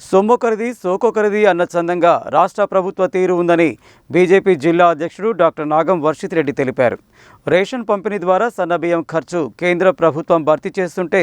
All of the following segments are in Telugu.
సొమ్మొకరిది సోకొకరిది అన్న చందంగా రాష్ట్ర ప్రభుత్వ తీరు ఉందని బీజేపీ జిల్లా అధ్యక్షుడు డాక్టర్ నాగం వర్షిత్ రెడ్డి తెలిపారు. రేషన్ పంపిణీ ద్వారా సన్నబియ్యం ఖర్చు కేంద్ర ప్రభుత్వం భర్తీ చేస్తుంటే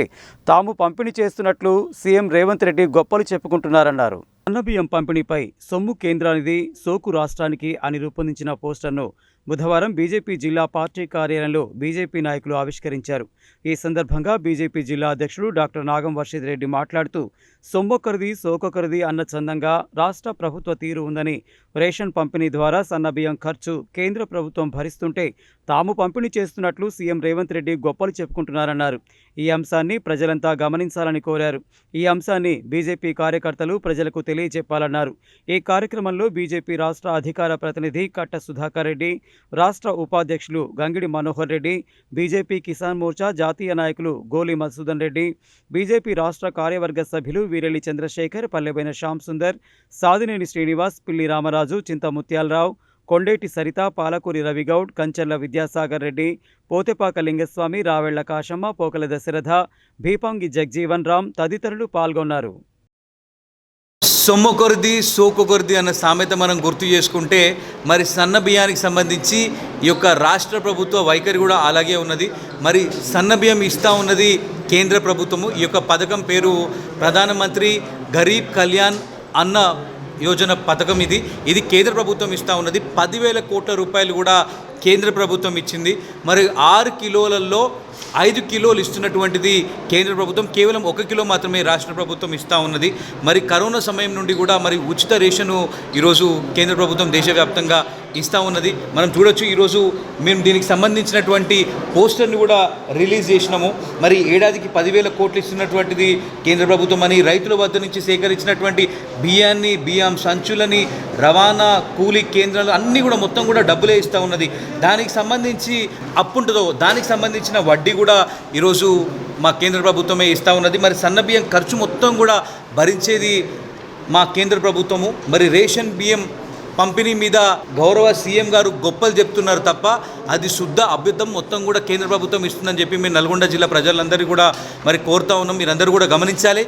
తాము పంపిణీ చేస్తున్నట్లు సీఎం రేవంత్ రెడ్డి గొప్పలు చెప్పుకుంటున్నారన్నారు. సన్నబియ్యం పంపిణీపై సొమ్ము కేంద్రానిది, సోకు రాష్ట్రానికి అని రూపొందించిన పోస్టర్ను బుధవారం బీజేపీ జిల్లా పార్టీ కార్యాలయంలో బీజేపీ నాయకులు ఆవిష్కరించారు. ఈ సందర్భంగా బీజేపీ జిల్లా అధ్యక్షుడు డాక్టర్ నాగం వర్షిత్ రెడ్డి మాట్లాడుతూ సొమ్మొకరిది సోకొకరిది అన్న చందంగా రాష్ట్ర ప్రభుత్వ తీరు ఉందని, రేషన్ పంపిణీ ద్వారా సన్నబియ్యం ఖర్చు కేంద్ర ప్రభుత్వం భరిస్తుంటే తాము పంపిణీ చేస్తున్నట్లు సీఎం రేవంత్ రెడ్డి గొప్పలు చెప్పుకుంటున్నారన్నారు. ఈ అంశాన్ని ప్రజలంతా గమనించాలని కోరారు. ఈ అంశాన్ని బీజేపీ కార్యకర్తలు ప్రజలకు తెలియజెప్పాలన్నారు. ఈ కార్యక్రమంలో బీజేపీ రాష్ట్ర అధికార ప్రతినిధి కట్ట సుధాకర్ రెడ్డి, రాష్ట్ర ఉపాధ్యక్షులు గంగిడి మనోహర్ రెడ్డి, బీజేపీ కిసాన్ మోర్చా జాతీయ నాయకులు గోలి మధుసూదన్ రెడ్డి, బీజేపీ రాష్ట్ర కార్యవర్గ సభ్యులు వీరెల్లి చంద్రశేఖర్, పల్లెబైన శ్యామ్ సుందర్, సాదినేని శ్రీనివాస్, పిల్లి రామరాజు, చింత ముత్యాలరావు, కొండేటి సరిత, పాలకూరి రవిగౌడ్, కంచర్ల విద్యాసాగర్ రెడ్డి, పోతెపాక లింగస్వామి, రావెళ్ల కాశమ్మ, పోకల దశరథ, భీపాంగి జగ్జీవన్ రామ్ తదితరులు పాల్గొన్నారు. సొమ్మొకరిది సోకొకరిది అన్న సామెత మనం గుర్తు చేసుకుంటే మరి సన్న బియ్యానికి సంబంధించి ఈ యొక్క రాష్ట్ర ప్రభుత్వ వైఖరి కూడా అలాగే ఉన్నది. మరి సన్న బియ్యం ఇస్తూ ఉన్నది కేంద్ర ప్రభుత్వము. ఈ యొక్క పథకం పేరు ప్రధానమంత్రి గరీబ్ కళ్యాణ్ అన్న యోజన పథకం. ఇది కేంద్ర ప్రభుత్వం ఇస్తూ ఉన్నది. 10,000 కోట్ల రూపాయలు కూడా కేంద్ర ప్రభుత్వం ఇచ్చింది. మరి 6 కిలోలలో 5 కిలోలు ఇస్తున్నటువంటిది కేంద్ర ప్రభుత్వం, కేవలం 1 కిలో మాత్రమే రాష్ట్ర ప్రభుత్వం ఇస్తూ ఉన్నది. మరి కరోనా సమయం నుండి కూడా మరి ఉచిత రేషను ఈరోజు కేంద్ర ప్రభుత్వం దేశవ్యాప్తంగా ఇస్తూ ఉన్నది. మనం చూడొచ్చు, ఈరోజు మేము దీనికి సంబంధించినటువంటి పోస్టర్ని కూడా రిలీజ్ చేసినాము. మరి ఏడాదికి 10,000 కోట్లు ఇస్తున్నటువంటిది కేంద్ర ప్రభుత్వం అని, రైతుల వద్ద నుంచి సేకరించినటువంటి బియ్యాన్ని, బియ్యం సంచులని, రవాణా కూలీ కేంద్రాలు అన్నీ కూడా మొత్తం కూడా డబ్బులే ఇస్తూ ఉన్నది. దానికి సంబంధించి అప్పుంటుందో దానికి సంబంధించిన వడ్డీ కూడా ఈరోజు మా కేంద్ర ప్రభుత్వమే ఇస్తూ ఉన్నది. మరి సన్నబియ్యం ఖర్చు మొత్తం కూడా భరించేది మా కేంద్ర ప్రభుత్వము. మరి రేషన్ బియ్యం పంపిణీ మీద గౌరవ సీఎం గారు గొప్పలు చెప్తున్నారు తప్ప అది శుద్ధ అభ్యుద్ధం మొత్తం కూడా కేంద్ర ప్రభుత్వం ఇస్తుందని చెప్పి మేము నల్గొండ జిల్లా ప్రజలందరికీ కూడా మరి కోరుతా ఉన్నాం. మీరందరూ కూడా గమనించాలి.